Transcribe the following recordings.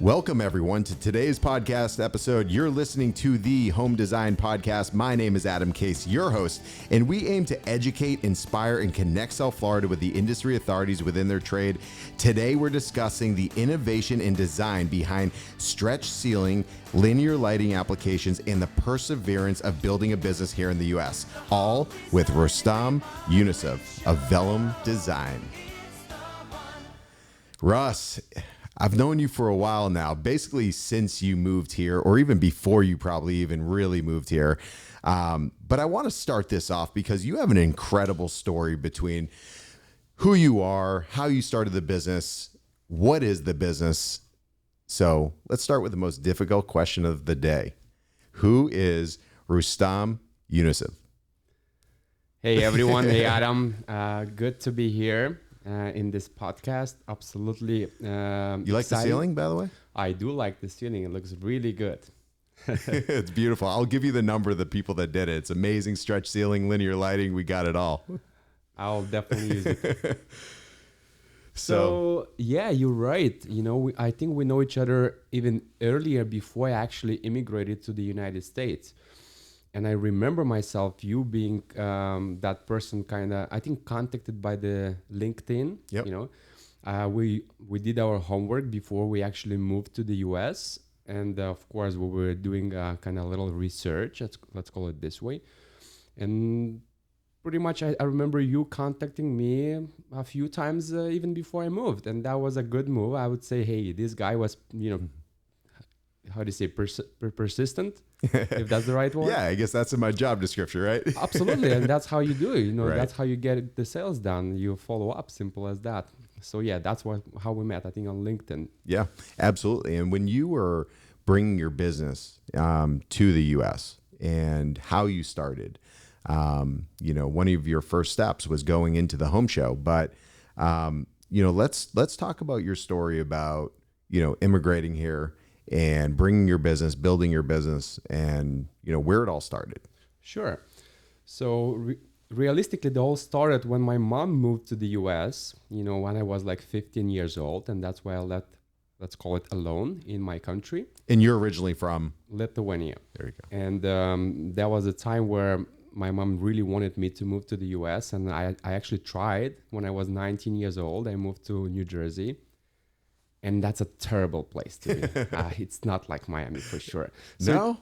Welcome, everyone, to today's podcast episode. You're listening to the Home Design Podcast. My name is Adam Case, your host, and we aim to educate, inspire, and connect South Florida with the industry authorities within their trade. Today, we're discussing the innovation and design behind stretch ceiling, linear lighting applications, and the perseverance of building a business here in the U.S., all with Rustam Junusov of Velum Design. Russ, I've known you for a while now, basically since you moved here, or even before you probably even really moved here. But I want to start this off because you have an incredible story between who you are, how you started the business, what is the business. So let's start with the most difficult question of the day. Who is Rustam Junusov? Hey, everyone. Hey, Adam. Good to be here. In this podcast, absolutely. You like the ceiling, by the way? I do like the ceiling. It looks really good. It's beautiful. I'll give you the number of the people that did it. It's amazing. Stretch ceiling, linear lighting. We got it all. I'll definitely use it. So yeah, you're right. You know, I think we know each other even earlier before I actually immigrated to the United States. And I remember myself, you being that person kind of, I think, contacted by the LinkedIn. Yep. You know, we did our homework before we actually moved to the US. And of course, we were doing kind of a little research, let's call it this way. And pretty much, I remember you contacting me a few times even before I moved. And that was a good move. I would say, hey, this guy was, you know, how do you say, persistent, if that's the right word? Yeah, I guess that's in my job description, right? Absolutely. And that's how you do it. You know, Right. That's how you get the sales done. You follow up, simple as that. So yeah, that's how we met, I think, on LinkedIn. Yeah, absolutely. And when you were bringing your business to the U.S. and how you started, you know, one of your first steps was going into the home show. But, you know, let's talk about your story about, you know, immigrating here and bringing your business, building your business, and, you know, where it all started. Sure. So realistically, it all started when my mom moved to the US, you know, when I was like 15 years old. And that's why let's call it alone in my country. And you're originally from? Lithuania. There you go. And that was a time where my mom really wanted me to move to the US. And I actually tried when I was 19 years old. I moved to New Jersey. And that's a terrible place to be. It's not like Miami for sure. So No?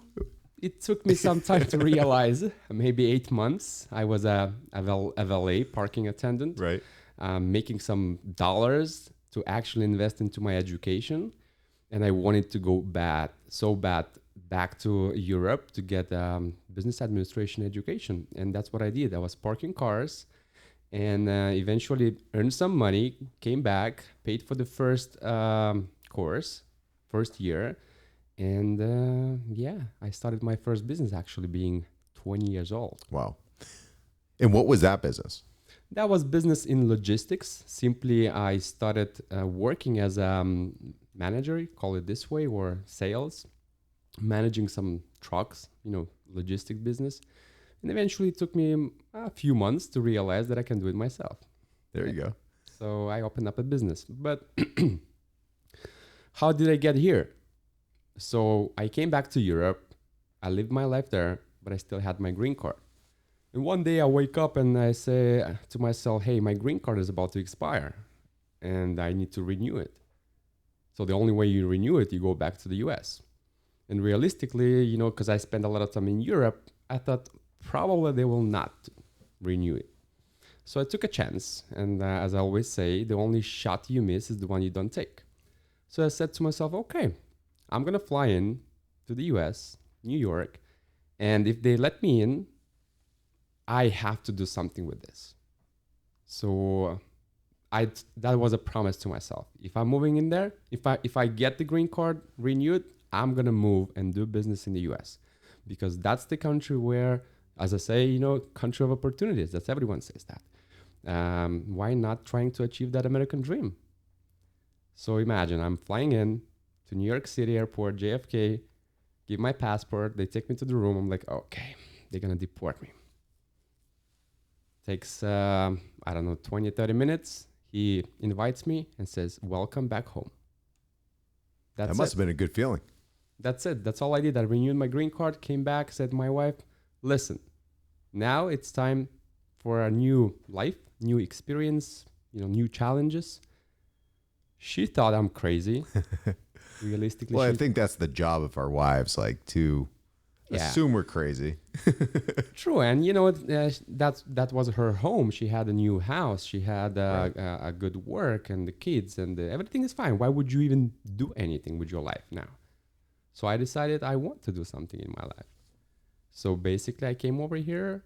it took me some time to realize, maybe 8 months. I was a valet parking attendant, Right. Making some dollars to actually invest into my education. And I wanted to go so bad back to Europe to get business administration education. And that's what I did. I was parking cars. And eventually earned some money, came back, paid for the first course, first year. And yeah, I started my first business actually being 20 years old. Wow. And what was that business? That was business in logistics. Simply, I started working as a manager, call it this way, or sales, managing some trucks, you know, logistic business. And eventually it took me a few months to realize that I can do it myself. There you go. So I opened up a business. But how did I get here? So I came back to Europe. I lived my life there, but I still had my green card. And one day I wake up and I say to myself, hey, my green card is about to expire and I need to renew it. So the only way you renew it, you go back to the US. And realistically, you know, because I spent a lot of time in Europe, I thought, probably they will not renew it. So I took a chance. And as I always say, the only shot you miss is the one you don't take. So I said to myself, okay, I'm going to fly in to the US, New York. And if they let me in, I have to do something with this. So that was a promise to myself. If I'm moving in there, if I get the green card renewed, I'm going to move and do business in the US. Because that's the country where, as I say, you know, country of opportunities. That's everyone says that. Why not trying to achieve that American dream? So imagine I'm flying in to New York City airport, JFK, give my passport. They take me to the room. I'm like, okay, they're going to deport me. Takes, 20, 30 minutes. He invites me and says, welcome back home. That must have been a good feeling. That's it. That's all I did. I renewed my green card, came back, said to my wife, listen, now it's time for a new life, new experience, new challenges. She thought I'm crazy. Realistically. Well, I think that's the job of our wives, like to assume we're crazy. True. And that was her home. She had a new house. She had a good work and the kids and everything is fine. Why would you even do anything with your life now? So I decided I want to do something in my life. So basically I came over here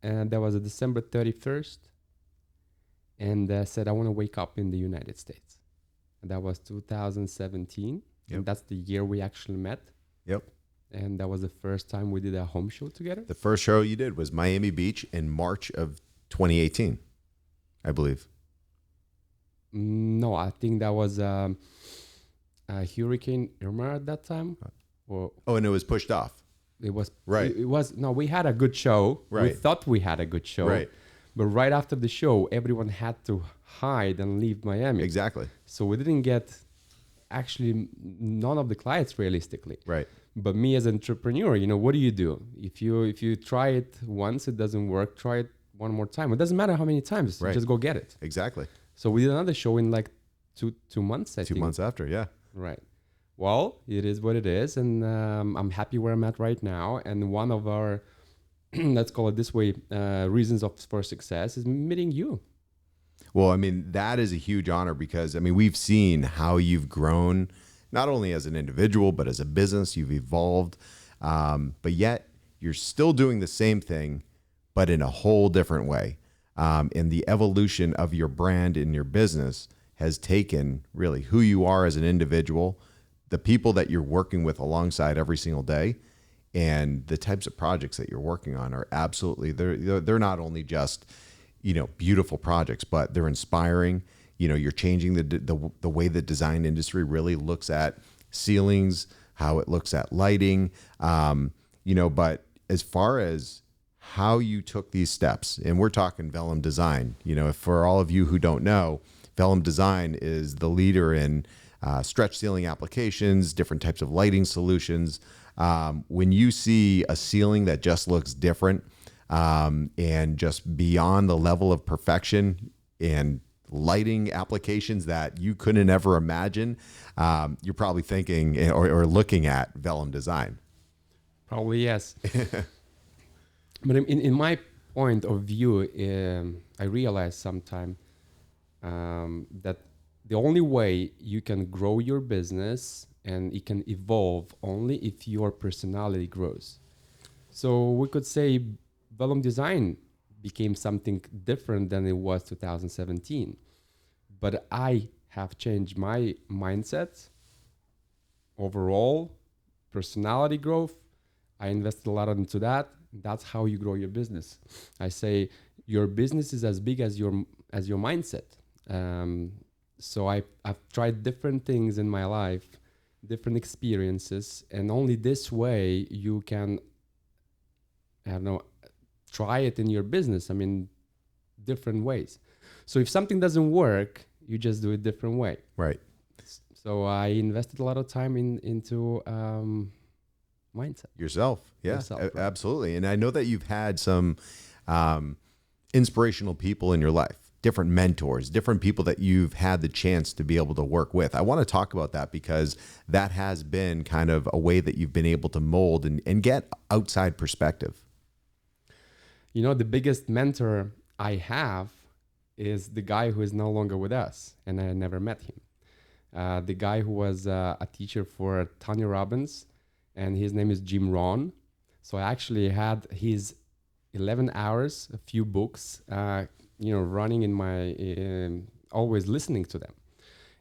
and that was a December 31st and said, I want to wake up in the United States. And that was 2017. Yep. And that's the year we actually met. Yep. And that was the first time we did a home show together. The first show you did was Miami Beach in March of 2018, I believe. No, I think that was a Hurricane Irma at that time. And it was pushed off. It was right. It was no. We had a good show. Right. We thought we had a good show. Right. But right after the show, everyone had to hide and leave Miami. Exactly. So we didn't get actually none of the clients realistically. Right. But me as an entrepreneur, what do you do? If you try it once, it doesn't work, try it one more time. It doesn't matter how many times, right. Just go get it. Exactly. So we did another show in like two months, I think. 2 months after, yeah. Right. Well, it is what it is. And I'm happy where I'm at right now. And one of our, let's call it this way, reasons for success is meeting you. Well, I mean, that is a huge honor because, I mean, we've seen how you've grown, not only as an individual, but as a business. You've evolved, but yet you're still doing the same thing, but in a whole different way. And the evolution of your brand and your business has taken really who you are as an individual, the people that you're working with alongside every single day, and the types of projects that you're working on are absolutely, they're not only just, beautiful projects, but they're inspiring. You're changing the way the design industry really looks at ceilings, how it looks at lighting, but as far as how you took these steps, and we're talking Velum Design, for all of you who don't know, Velum Design is the leader in stretch ceiling applications, different types of lighting solutions. When you see a ceiling that just looks different and just beyond the level of perfection and lighting applications that you couldn't ever imagine, you're probably thinking or looking at Velum Design. Probably yes. But in my point of view, I realized sometime that the only way you can grow your business and it can evolve only if your personality grows. So we could say Velum Design became something different than it was 2017. But I have changed my mindset, overall, personality growth. I invested a lot into that. That's how you grow your business. I say your business is as big as your mindset. So I've tried different things in my life, different experiences, and only this way you can, try it in your business. I mean, different ways. So if something doesn't work, you just do it different way. Right. So I invested a lot of time into mindset. Yourself. Yeah, Yourself, right. Absolutely. And I know that you've had some inspirational people in your life, different mentors, different people that you've had the chance to be able to work with. I want to talk about that because that has been kind of a way that you've been able to mold and get outside perspective. The biggest mentor I have is the guy who is no longer with us, and I never met him. The guy who was a teacher for Tony Robbins, and his name is Jim Rohn. So I actually had his 11 hours, a few books, running in my, always listening to them.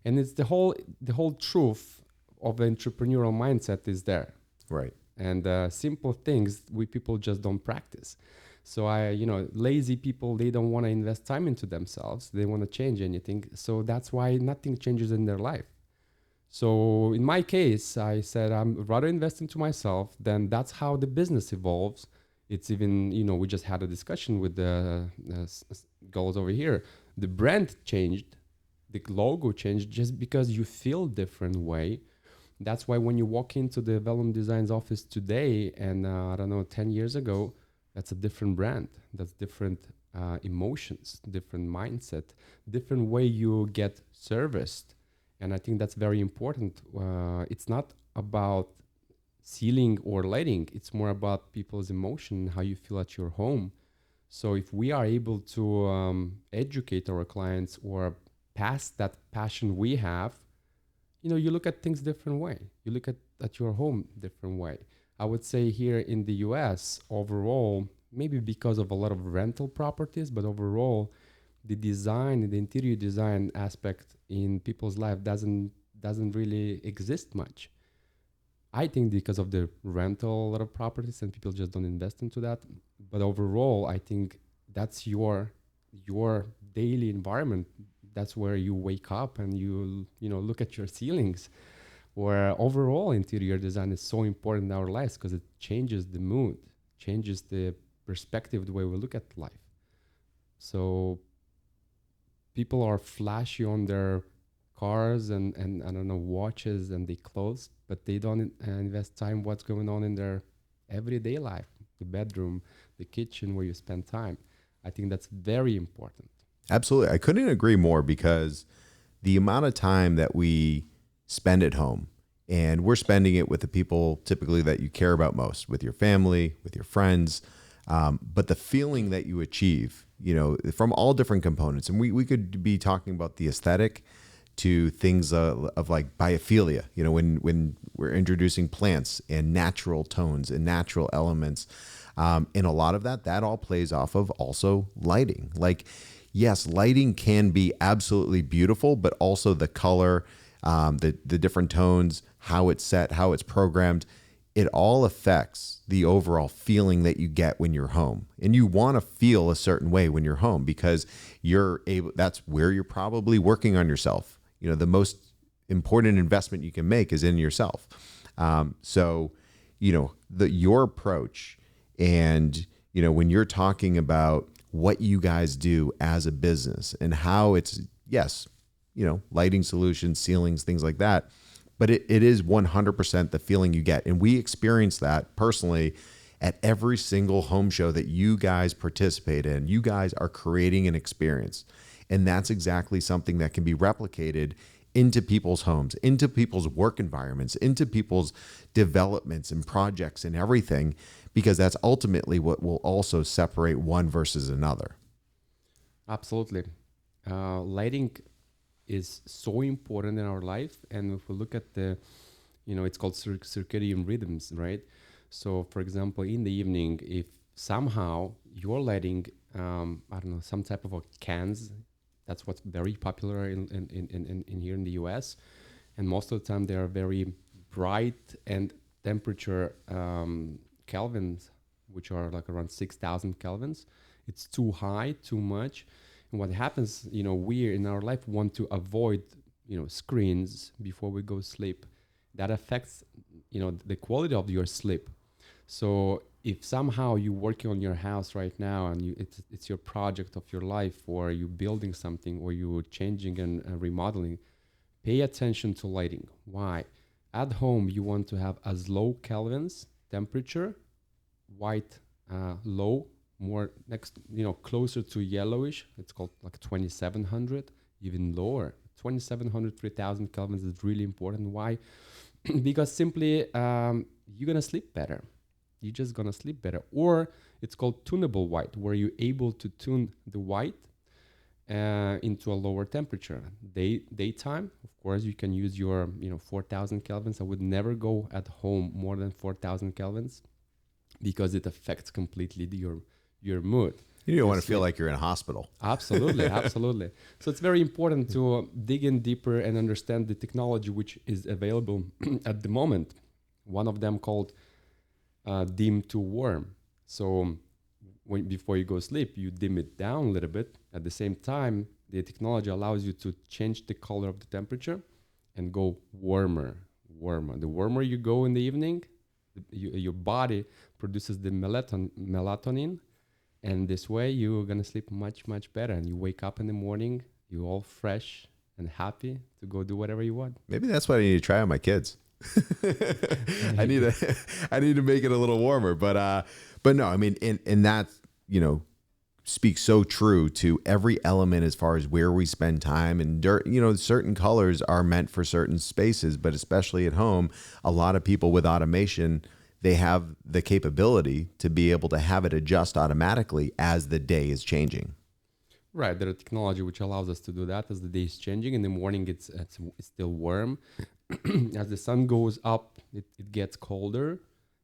And it's the whole truth of the entrepreneurial mindset is there. Right. And simple things we people just don't practice. So lazy people, they don't want to invest time into themselves. They want to change anything. So that's why nothing changes in their life. So in my case, I said, I'm rather invest into myself. Then that's how the business evolves. It's even, we just had a discussion with the girls over here. The brand changed, the logo changed just because you feel different way. That's why when you walk into the Velum Design's office today, and I don't know, 10 years ago, that's a different brand. That's different emotions, different mindset, different way you get serviced. And I think that's very important. It's not about ceiling or lighting. It's more about people's emotion, how you feel at your home. So if we are able to educate our clients or pass that passion we have, you look at things different way. You look at your home different way. I would say here in the US, overall, maybe because of a lot of rental properties, but overall, the design, the interior design aspect in people's life doesn't really exist much. I think because of the rental, a lot of properties, and people just don't invest into that. But overall, I think that's your daily environment. That's where you wake up and you look at your ceilings. Where overall interior design is so important in our lives because it changes the mood, changes the perspective, the way we look at life. So people are flashy on their cars and I don't know, watches and the clothes, but they don't invest time what's going on in their everyday life, the bedroom, the kitchen, where you spend time. I think that's very important. Absolutely. I couldn't agree more, because the amount of time that we spend at home, and we're spending it with the people typically that you care about most, with your family, with your friends, but the feeling that you achieve, from all different components. And we could be talking about the aesthetic to things of like biophilia, when we're introducing plants and natural tones and natural elements. And a lot of that all plays off of also lighting. Like, yes, lighting can be absolutely beautiful, but also the color, the different tones, how it's set, how it's programmed, it all affects the overall feeling that you get when you're home. And you want to feel a certain way when you're home, because that's where you're probably working on yourself. The most important investment you can make is in yourself. So, your approach, and, when you're talking about what you guys do as a business and how it's, yes, lighting solutions, ceilings, things like that, but it is 100% the feeling you get. And we experience that personally at every single home show that you guys participate in. You guys are creating an experience. And that's exactly something that can be replicated into people's homes, into people's work environments, into people's developments and projects and everything, because that's ultimately what will also separate one versus another. Absolutely. Lighting is so important in our life. And if we look at it's called circadian rhythms, right? So for example, in the evening, if somehow you're lighting, some type of cans, that's what's very popular in here in the US. And most of the time they are very bright and temperature kelvins, which are like around 6,000 kelvins. It's too high, too much. And what happens, we in our life want to avoid, screens before we go sleep. That affects, the quality of your sleep. So if somehow you're working on your house right now and it's your project of your life, or you're building something, or you're changing and remodeling, pay attention to lighting. Why? At home, you want to have as low kelvins temperature, white low, more next, closer to yellowish. It's called like 2700, even lower. 2700, 3000 kelvins is really important. Why? Because simply you're going to sleep better. You're just going to sleep better. Or it's called tunable white, where you're able to tune the white into a lower temperature. Daytime, of course, you can use your 4000 kelvins. I would never go at home more than 4000 kelvins, because it affects completely your mood. You don't want to feel like you're in a hospital. Absolutely, absolutely. So it's very important to dig in deeper and understand the technology which is available at the moment. One of them called dim to warm. So before you go sleep, you dim it down a little bit. At the same time, the technology allows you to change the color of the temperature and go warmer. The warmer you go in the evening, your body produces the melatonin, and this way you're gonna sleep much, much better. And you wake up in the morning, you're all fresh and happy to go do whatever you want. Maybe that's what I need to try on my kids. I need to I need to make it a little warmer, but no, I mean, and that, speaks so true to every element as far as where we spend time. And certain colors are meant for certain spaces, but especially at home, a lot of people with automation, they have the capability to be able to have it adjust automatically as the day is changing. Right, there's technology which allows us to do that as the day is changing. In the morning, it's still warm. As the sun goes up, it gets colder,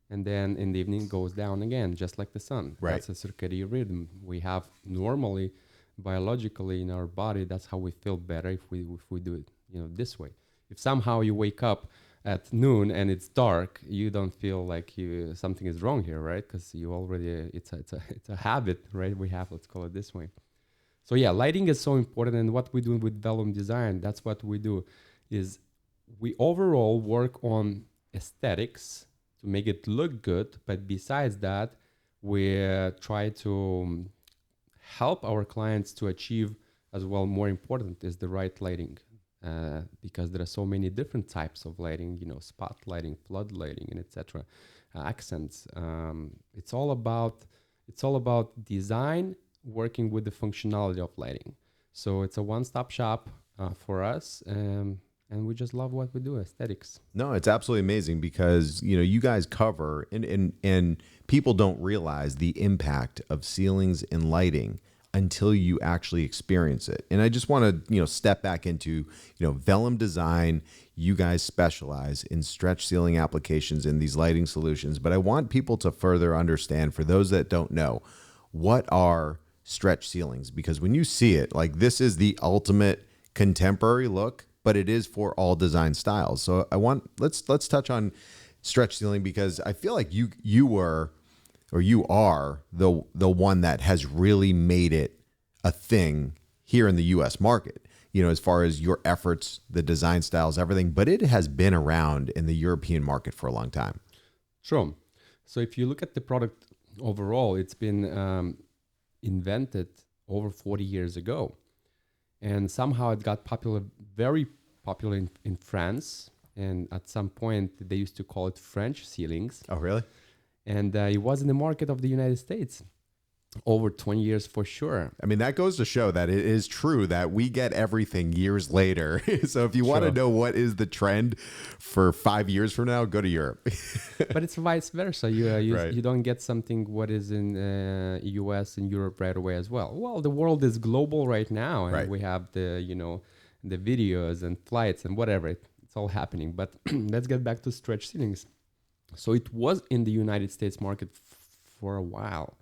and then in the evening it goes down again, just like the sun. Right. That's a circadian rhythm we have normally, biologically in our body. That's how we feel better if we do it, this way. If somehow you wake up at noon and it's dark, you don't feel like something is wrong here, right? Because you already it's a habit, right? We have, let's call it this way. So yeah, lighting is so important, and what we do with Velum Design, that's what we do, is we overall work on aesthetics to make it look good, but besides that, we try to help our clients to achieve as well. More important is the right lighting, because there are so many different types of lighting, spot lighting, flood lighting, and etc. Accents. It's all about design working with the functionality of lighting. So it's a one-stop shop for us. And we just love what we do, aesthetics. No, it's absolutely amazing because, you guys cover and people don't realize the impact of ceilings and lighting until you actually experience it. And I just want to, step back into, Velum Design. You guys specialize in stretch ceiling applications in these lighting solutions, but I want people to further understand, for those that don't know, what are stretch ceilings? Because when you see it, like, this is the ultimate contemporary look, but it is for all design styles. So let's touch on stretch ceiling, because I feel like you are the one that has really made it a thing here in the US market, as far as your efforts, the design styles, everything, but it has been around in the European market for a long time. True. So if you look at the product overall, it's been invented over 40 years ago. And somehow it got very popular in France. And at some point, they used to call it French ceilings. Oh, really? And it was in the market of the United States over 20 years for sure. I mean, that goes to show that it is true that we get everything years later. So if you want to know what is the trend for 5 years from now, go to Europe. But it's vice versa. You Right. you don't get something what is in US and Europe right away as well. Well, the world is global right now, and Right. we have the videos and flights and whatever. It's all happening. But let's get back to stretch ceilings. So it was in the United States market for a while,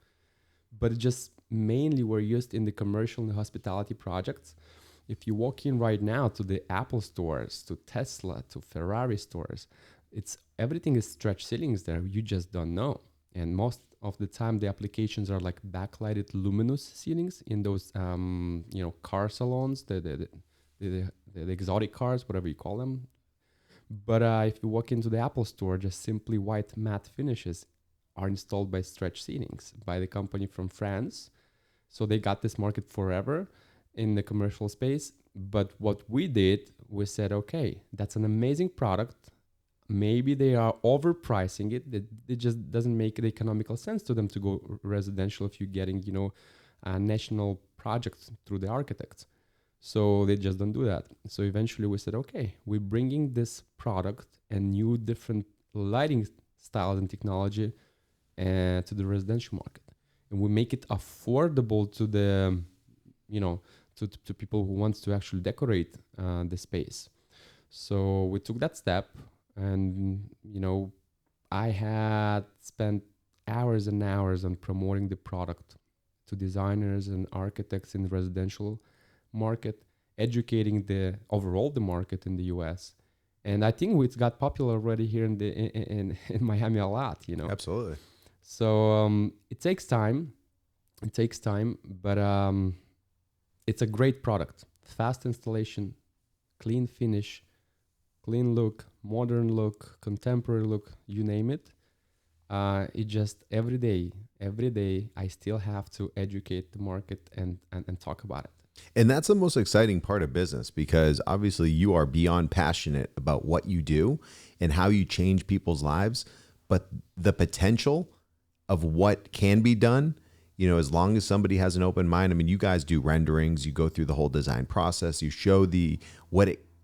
but it just mainly were used in the commercial and hospitality projects. If you walk in right now to the Apple stores, to Tesla, to Ferrari stores, everything is stretch ceilings there. You just don't know. And most of the time, the applications are like backlighted luminous ceilings in those car salons, the exotic cars, whatever you call them. But if you walk into the Apple store, just simply white matte finishes are installed by stretch ceilings by the company from France. So they got this market forever in the commercial space. But what we did, we said, okay, that's an amazing product. Maybe they are overpricing it. It just doesn't make the economical sense to them to go residential if you're getting, national projects through the architects. So they just don't do that. So eventually we said, okay, we're bringing this product and new different lighting styles and technology to the residential market. And we make it affordable to the, to people who wants to actually decorate the space. So we took that step, and, I had spent hours and hours on promoting the product to designers and architects in the residential market, educating the market in the US. And I think it got popular already here in Miami a lot, Absolutely. So it takes time. But it's a great product. Fast installation, clean finish, clean look, modern look, contemporary look, you name it. It just every day, I still have to educate the market and talk about it. And that's the most exciting part of business, because obviously you are beyond passionate about what you do and how you change people's lives. But the potential of what can be done, as long as somebody has an open mind. I mean, you guys do renderings, you go through the whole design process, you show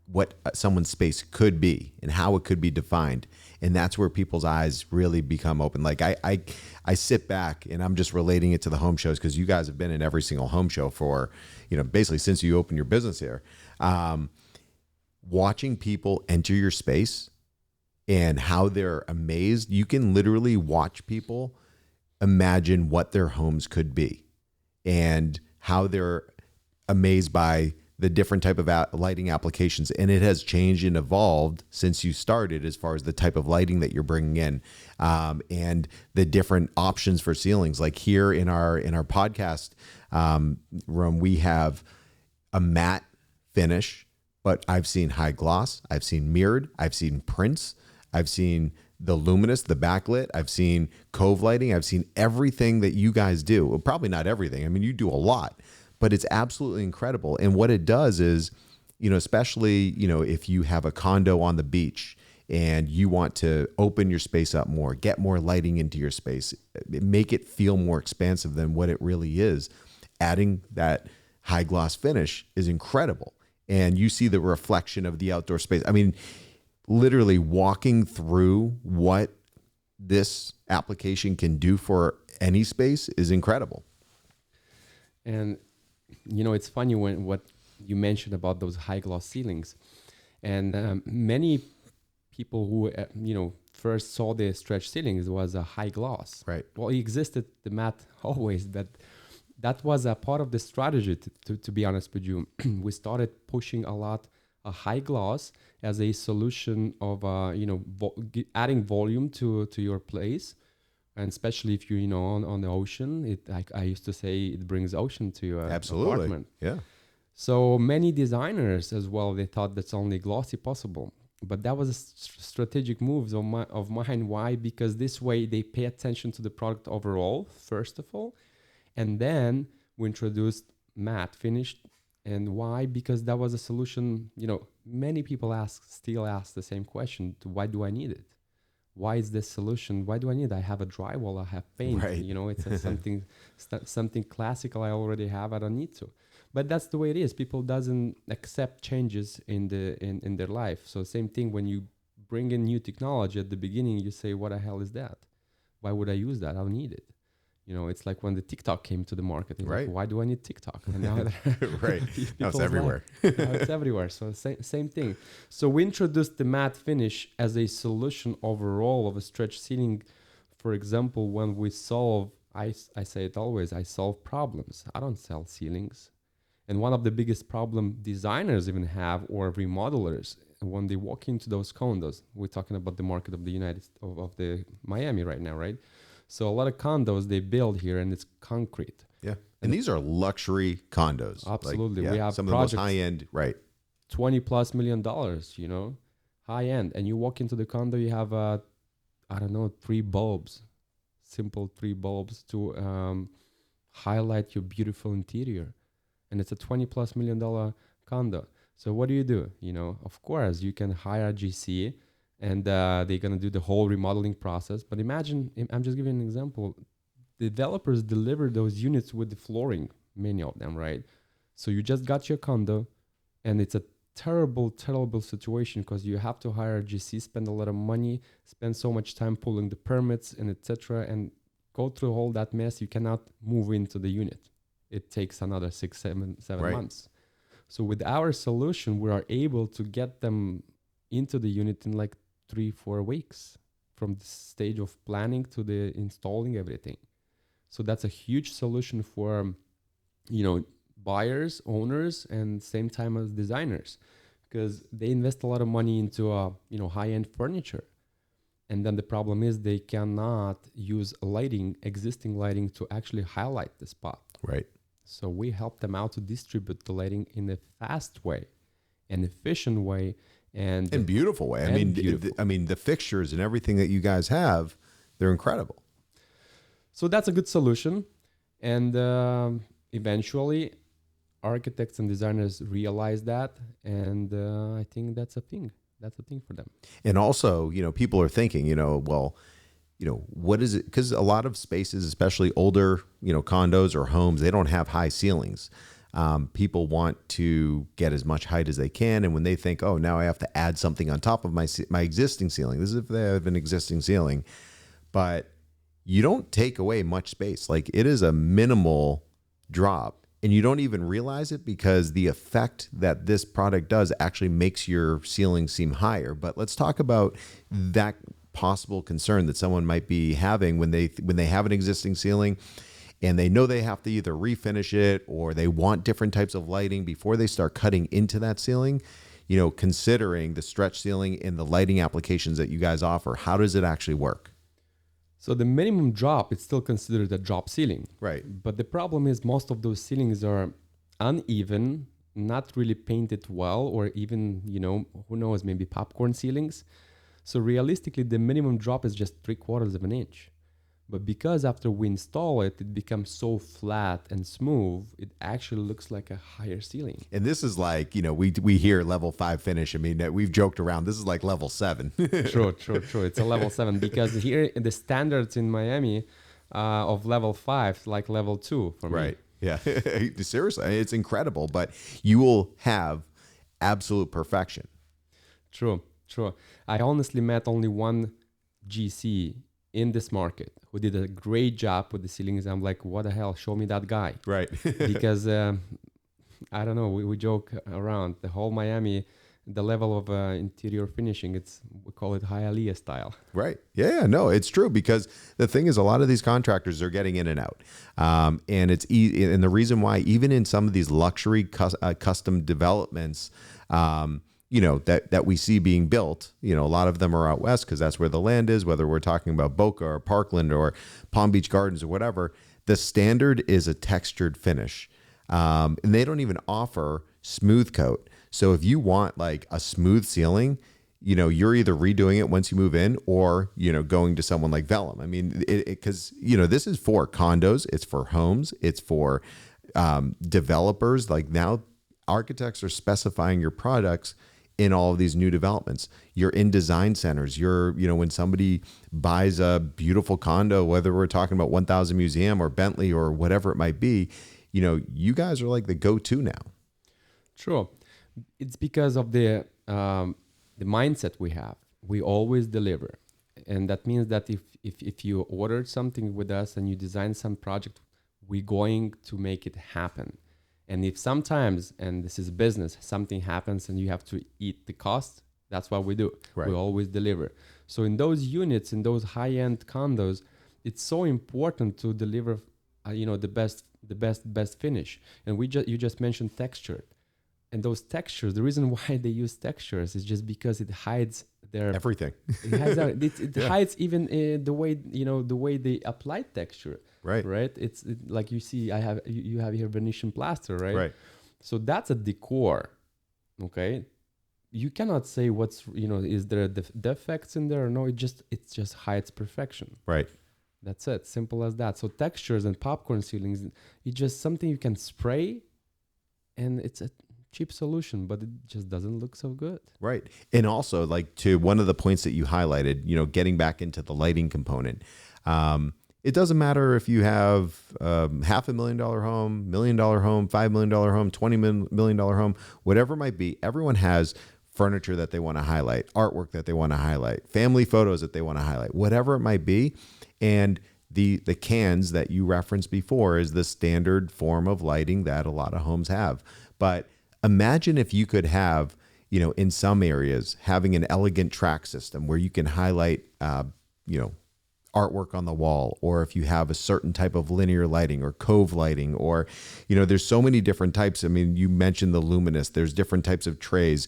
what someone's space could be and how it could be defined. And that's where people's eyes really become open. Like I sit back and I'm just relating it to the home shows, because you guys have been in every single home show for, basically since you opened your business here. Watching people enter your space and how they're amazed. You can literally watch people imagine what their homes could be and how they're amazed by the different type of lighting applications. And it has changed and evolved since you started, as far as the type of lighting that you're bringing in, and the different options for ceilings. Like here in our podcast room, we have a matte finish, but I've seen high gloss, I've seen mirrored, I've seen prints, I've seen the luminous, the backlit, I've seen cove lighting, I've seen everything that you guys do. Well, probably not everything. I mean, you do a lot, but it's absolutely incredible. And what it does is, especially, if you have a condo on the beach and you want to open your space up more, get more lighting into your space, make it feel more expansive than what it really is, adding that high gloss finish is incredible. And you see the reflection of the outdoor space. I mean, literally walking through what this application can do for any space is incredible. And it's funny when what you mentioned about those high gloss ceilings, and many people who first saw the stretch ceilings was a high gloss. Right. Well, it existed, the matte, always, but that was a part of the strategy. To be honest with you, we started pushing a lot a high gloss as a solution of adding volume to your place. And especially if you're, on the ocean, I used to say it brings ocean to your apartment. Yeah. So many designers as well, they thought that's only glossy possible. But that was a strategic move of mine. Why? Because this way they pay attention to the product overall, first of all. And then we introduced matte finish. And why? Because that was a solution, many people still ask the same question. Why do I need it? Why is this solution? Why do I need it? I have a drywall, I have paint, right. It's something classical I already have, I don't need to. But that's the way it is. People doesn't accept changes in their life. So same thing when you bring in new technology at the beginning, you say, what the hell is that? Why would I use that? I don't need it. It's like when the TikTok came to the market. Right. Like, why do I need TikTok? And now right. Now it's everywhere. Now it's everywhere. So same thing. So we introduced the matte finish as a solution overall of a stretch ceiling. For example, when we solve, I say it always, I solve problems. I don't sell ceilings. And one of the biggest problem designers even have, or remodelers, when they walk into those condos, we're talking about the market of the of the Miami right now, right? So a lot of condos they build here, and it's concrete. Yeah, and these are luxury condos. Absolutely, we have some of the most high end, right? $20+ million, high end. And you walk into the condo, you have 3 bulbs, simple 3 bulbs to highlight your beautiful interior, and it's a $20+ million condo. So what do? Of course, you can hire a GC. And they're going to do the whole remodeling process. But imagine, I'm just giving an example. Developers deliver those units with the flooring, many of them, right? So you just got your condo, and it's a terrible, terrible situation because you have to hire a GC, spend a lot of money, spend so much time pulling the permits and etc. and go through all that mess. You cannot move into the unit. It takes another 7 right. months. So with our solution, we are able to get them into the unit in like 3-4 weeks, from the stage of planning to the installing everything. So that's a huge solution for buyers, owners, and same time as designers, because they invest a lot of money into high-end furniture, and then the problem is they cannot use existing lighting to actually highlight the spot. Right. So we help them out to distribute the lighting in a fast way, an efficient way, and beautiful way. I mean, the fixtures and everything that you guys have, they're incredible. So that's a good solution. And eventually architects and designers realize that, and I think that's a thing. That's a thing for them. And also, people are thinking, well, what is it? Because a lot of spaces, especially older, condos or homes, they don't have high ceilings. People want to get as much height as they can. And when they think, oh, now I have to add something on top of my existing ceiling, this is if they have an existing ceiling, but you don't take away much space. Like, it is a minimal drop. And you don't even realize it because the effect that this product does actually makes your ceiling seem higher. But let's talk about that possible concern that someone might be having when they have an existing ceiling and they know they have to either refinish it or they want different types of lighting before they start cutting into that ceiling. Considering the stretch ceiling and the lighting applications that you guys offer, how does it actually work? So the minimum drop, it's still considered a drop ceiling. Right. But the problem is most of those ceilings are uneven, not really painted well, or even, who knows, maybe popcorn ceilings. So realistically, the minimum drop is just 3/4 of an inch. But because after we install it, it becomes so flat and smooth, it actually looks like a higher ceiling. And this is like, we hear level 5 finish. I mean, we've joked around. This is like level 7. True. It's a level 7 because here the standards in Miami of level 5, like level 2 for me. Right. Yeah. Seriously, it's incredible, but you will have absolute perfection. True. I honestly met only one GC in this market who did a great job with the ceilings. I'm like, what the hell? Show me that guy. Right. Because I don't know. We joke around the whole Miami, the level of interior finishing. We call it Hialeah style. Right. Yeah. No, it's true because the thing is, a lot of these contractors are getting in and out, and it's and the reason why, even in some of these luxury custom developments, that we see being built, a lot of them are out west because that's where the land is, whether we're talking about Boca or Parkland or Palm Beach Gardens or whatever, the standard is a textured finish. And they don't even offer smooth coat. So if you want like a smooth ceiling, you're either redoing it once you move in or, going to someone like Velum. I mean, because, this is for condos, it's for homes, it's for developers. Like, now architects are specifying your products in all of these new developments. You're in design centers. You're, when somebody buys a beautiful condo, whether we're talking about 1000 Museum or Bentley or whatever it might be, you guys are like the go-to now. True. It's because of the mindset we have. We always deliver. And that means that if you ordered something with us and you design some project, we're going to make it happen. And if sometimes, and this is business, something happens and you have to eat the cost, that's what we do. Right. We always deliver. So in those units, in those high-end condos, it's so important to deliver, the best finish. And you just mentioned texture, and those textures. The reason why they use textures is just because it hides their everything. It hides even the way they apply texture. Right. It's like you see, you have here Venetian plaster, right? Right. So that's a decor. Okay. You cannot say is there defects in there or no? It just hides perfection. Right. That's it. Simple as that. So textures and popcorn ceilings, it's just something you can spray, and it's a cheap solution, but it just doesn't look so good. Right. And also, like, to one of the points that you highlighted, getting back into the lighting component, it doesn't matter if you have $500,000 home, $1 million home, $5 million home, $20 million home, whatever it might be. Everyone has furniture that they want to highlight, artwork that they want to highlight, family photos that they want to highlight, whatever it might be. And the cans that you referenced before is the standard form of lighting that a lot of homes have. But imagine if you could have, in some areas, having an elegant track system where you can highlight, artwork on the wall, or if you have a certain type of linear lighting or cove lighting, or, there's so many different types. I mean, you mentioned the luminous, there's different types of trays.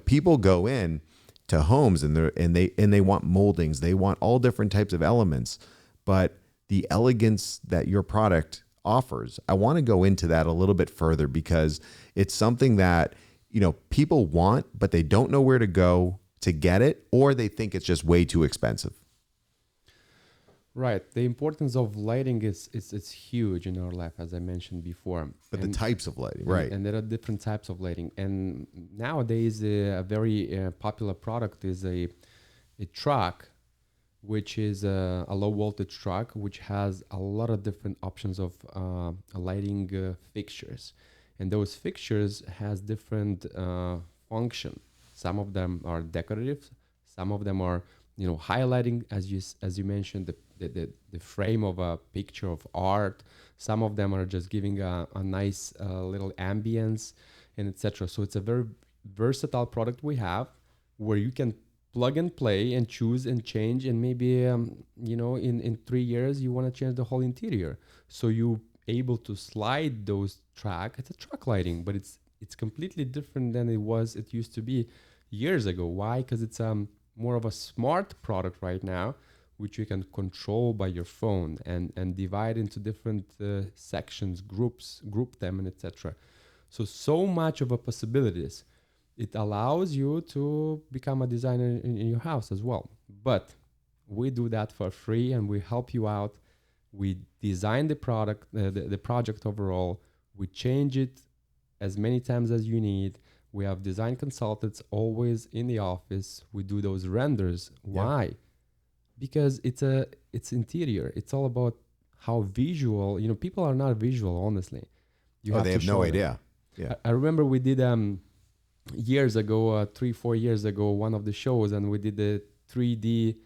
People go in to homes and they want moldings. They want all different types of elements, but the elegance that your product offers, I want to go into that a little bit further because it's something that, people want, but they don't know where to go to get it, or they think it's just way too expensive. Right. The importance of lighting is huge in our life, as I mentioned before. But the types of lighting, and, right? And there are different types of lighting. And nowadays, a very popular product is a truck, which is a low voltage truck, which has a lot of different options of lighting fixtures. And those fixtures has different function. Some of them are decorative. Some of them are, highlighting, as you mentioned, the frame of a picture of art. Some of them are just giving a nice little ambience and etc. So it's a very versatile product we have, where you can plug and play and choose and change, and maybe in 3 years you want to change the whole interior. So you able to slide those track. It's a truck lighting, but it's completely different than it used to be years ago. Why? Because it's more of a smart product right now, which you can control by your phone and divide into different sections, group them, and etc. So much of a possibilities. It allows you to become a designer in your house as well. But we do that for free, and we help you out. We design the product, the project overall. We change it as many times as you need. We have design consultants always in the office. We do those renders. Yeah. Why? Because it's interior. It's all about how visual. People are not visual, honestly. They have no idea. Yeah. I remember we did years ago, 3-4 years ago, one of the shows, and we did the 3D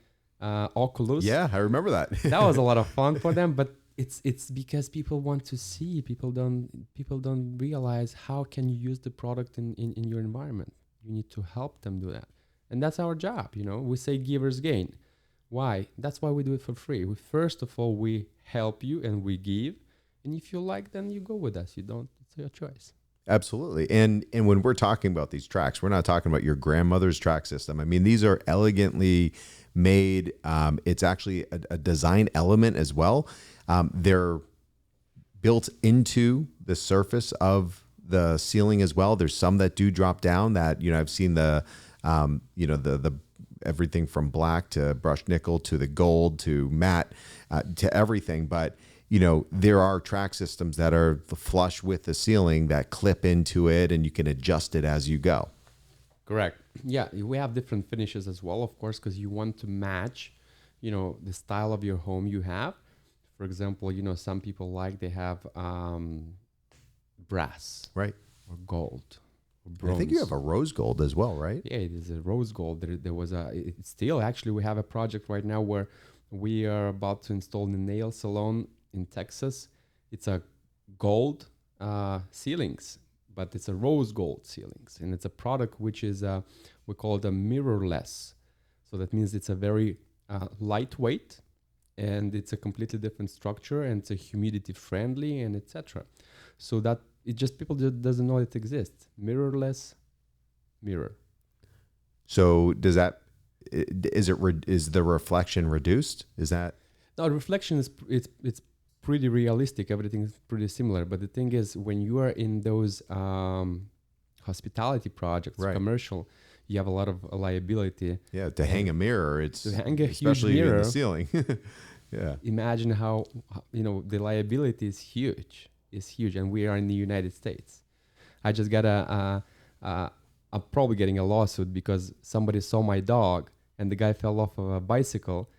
Oculus. Yeah, I remember that. That was a lot of fun for them, but it's because people want to see. People don't realize how can you use the product in your environment. You need to help them do that, and that's our job. We say givers gain. Why? That's why we do it for free. First of all, we help you and we give, and if you like, then you go with us. You don't. It's your choice. Absolutely. And when we're talking about these tracks, we're not talking about your grandmother's track system. I mean, these are elegantly made. It's actually a design element as well. They're built into the surface of the ceiling as well. There's some that do drop down that, I've seen the everything from black to brushed nickel to the gold to matte to everything. But there are track systems that are flush with the ceiling that clip into it, and you can adjust it as you go. Correct. Yeah, we have different finishes as well, of course, because you want to match, the style of your home you have. For example, some people they have brass, right, or gold, or I bronze. think you have a rose gold as well, right? Yeah, it is a rose gold. There was it's still actually we have a project right now where we are about to install the nail salon in Texas. It's a gold ceilings, but it's a rose gold ceilings, and it's a product which is we call it a mirrorless. So that means it's a very lightweight, and it's a completely different structure, and it's a humidity friendly, and etc. So that it just people just doesn't know it exists. Mirrorless mirror. So is the reflection reduced? Is that? No, reflection is it's pretty realistic. Everything is pretty similar. But the thing is, when you are in those hospitality projects, right, commercial, you have a lot of liability. Yeah, to hang a mirror, it's to hang a especially huge mirror in the ceiling. Yeah. Imagine how the liability is huge. It's huge, and we are in the United States. I just got I'm probably getting a lawsuit because somebody saw my dog and the guy fell off of a bicycle,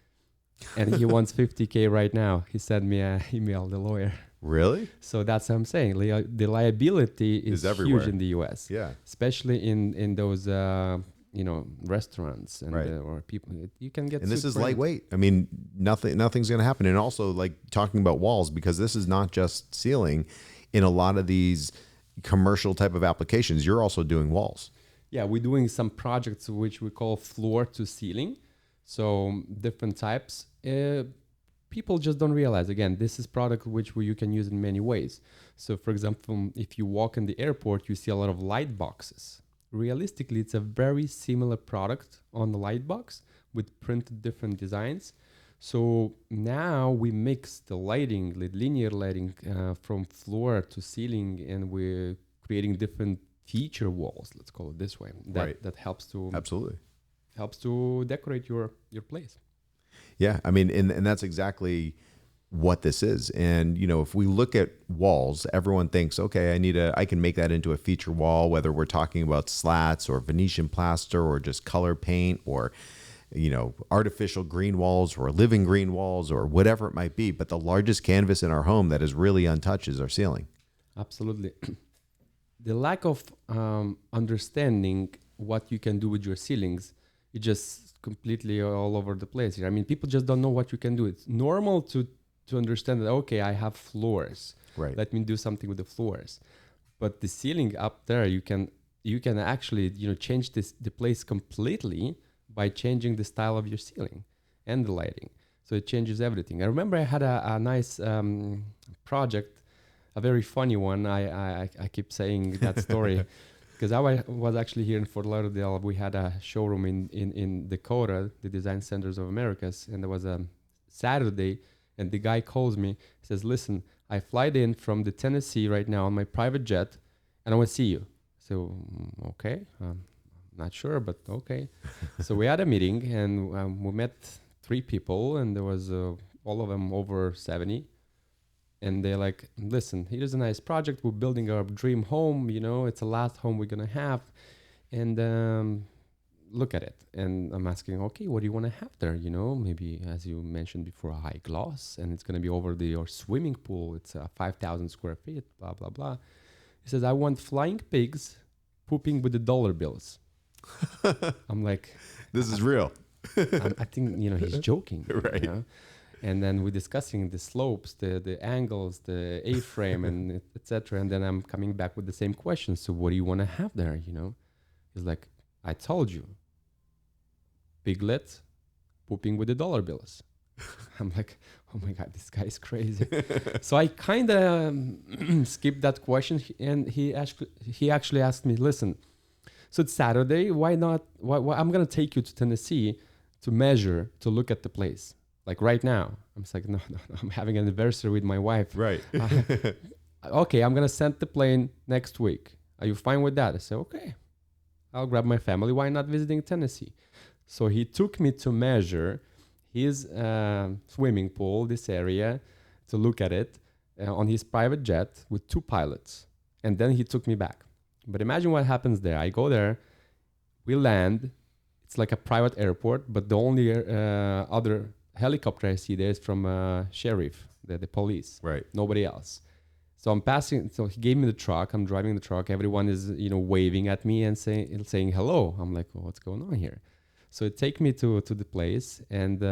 and he wants $50,000 right now. He sent me an email, the lawyer. Really? So that's what I'm saying. The liability is huge in the U.S. Yeah. Especially in those restaurants and right, or people. You can get. And this is lightweight. I mean, nothing's going to happen. And also, like talking about walls, because this is not just ceiling. In a lot of these commercial type of applications, you're also doing walls. Yeah, we're doing some projects which we call floor to ceiling. So different types. People just don't realize, again, this is product which you can use in many ways. So for example, if you walk in the airport, you see a lot of light boxes. Realistically, it's a very similar product on the light box with printed different designs. So now we mix the lighting, linear lighting from floor to ceiling, and we're creating different feature walls, let's call it this way, that helps to absolutely helps to decorate your place. Yeah, I mean, and that's exactly what this is. And if we look at walls, everyone thinks, okay, I can make that into a feature wall, whether we're talking about slats or Venetian plaster or just color paint or artificial green walls or living green walls or whatever it might be. But the largest canvas in our home that is really untouched is our ceiling. Absolutely. The lack of understanding what you can do with your ceilings, it just completely all over the place here. I mean, people just don't know what you can do. It's normal to understand that, okay, I have floors. Right. Let me do something with the floors. But the ceiling up there, you can actually change the place completely by changing the style of your ceiling and the lighting. So it changes everything. I remember I had a nice project, a very funny one. I keep saying that story because I was actually here in Fort Lauderdale. We had a showroom in Dakota, the Design Centers of Americas, and there was a Saturday, and the guy calls me, says, listen, I flied in from the Tennessee right now on my private jet, and I want to see you. So, okay, not sure, but okay. So we had a meeting, and we met 3 people, and there was all of them over 70. And they're like, listen, here's a nice project. We're building our dream home. It's the last home we're going to have. And look at it. And I'm asking, okay, what do you want to have there? Maybe, as you mentioned before, a high gloss. And it's going to be over your swimming pool. It's 5,000 square feet, blah, blah, blah. He says, I want flying pigs pooping with the dollar bills. I'm like, this is real. I think, he's joking. Right. And then we're discussing the slopes, the angles, the A-frame, and etc. And then I'm coming back with the same question. So what do you want to have there? He's like, I told you, piglets pooping with the dollar bills. I'm like, oh my God, this guy is crazy. So I kind of skipped that question, and he actually asked me, listen, so it's Saturday. Why not? Why I'm gonna take you to Tennessee to measure, to look at the place, like right now. I'm just like, no, I'm having an anniversary with my wife. Right. Okay, I'm gonna send the plane next week. Are you fine with that? I said, okay. I'll grab my family. Why not visiting Tennessee? So he took me to measure his swimming pool, this area, to look at it on his private jet with 2 pilots. And then he took me back. But imagine what happens there. I go there, we land. It's like a private airport, but the only other helicopter I see there is from sheriff, the police. Right. Nobody else. So I'm passing. So he gave me the truck. I'm driving the truck. Everyone is waving at me and saying hello. I'm like, well, what's going on here? So it take me to the place, and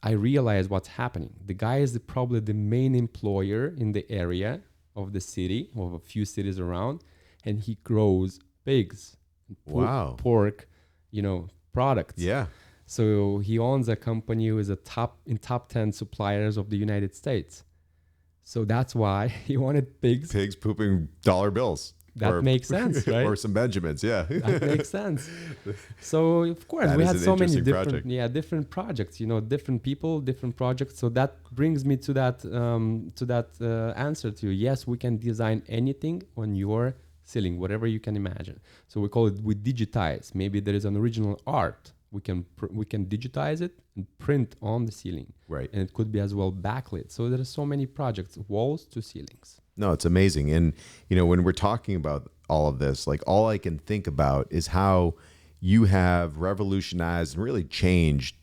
I realize what's happening. The guy is probably the main employer in the area of the city, of a few cities around, and he grows pigs, pork, products. Yeah. So he owns a company who is top 10 suppliers of the United States. So that's why he wanted pigs. Pigs pooping dollar bills. That makes sense, right? Or some Benjamins, yeah. That makes sense. So of course we had so many different projects, different people, different projects. So that brings me to that answer to you. Yes, we can design anything on your ceiling, whatever you can imagine. So we call it, we digitize. Maybe there is an original art. We can digitize it and print on the ceiling. Right. And it could be as well backlit. So there are so many projects, walls to ceilings. No, it's amazing. And, when we're talking about all of this, like all I can think about is how you have revolutionized and really changed